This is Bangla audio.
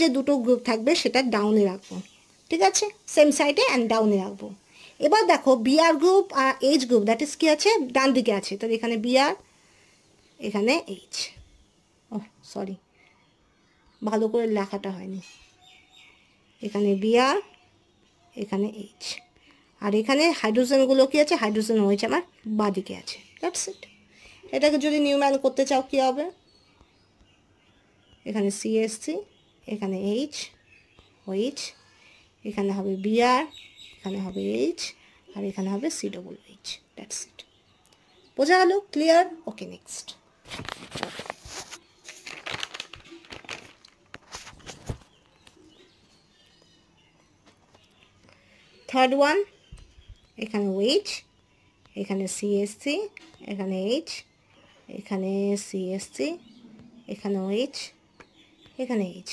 যে দুটো গ্রুপ থাকবে সেটা ডাউনে রাখবো, ঠিক আছে, সেম সাইডে অ্যান্ড ডাউনে রাখবো। এবার দেখো বিআর গ্রুপ আর এইচ গ্রুপ, দ্যাট ইজ কি আছে, ডান দিকে আছে, তো এখানে বিআর, এখানে এইচ। ও সরি, ভালো করে লেখাটা হয়নি, এখানে বিআর, এখানে এইচ, আর এখানে হাইড্রোজেনগুলো কি আছে, হাইড্রোজেন হয়েছে আমার বাঁদিকে আছে, দ্যাটস ইট। এটাকে যদি নিউম্যান করতে চাও কী হবে, এখানে সিএসসি, এখানে এইচ, এইচ, এখানে হবে বিআর, এখানে হবে এইচ, আর এখানে হবে C double H, that's it. বোঝা গেল? Clear? Okay, next. Third one, এখানে এইচ, এখানে সিএসসি, এখানে এইচ, এখানে সিএসসি, এখানে এইচ, এখানে এইচ,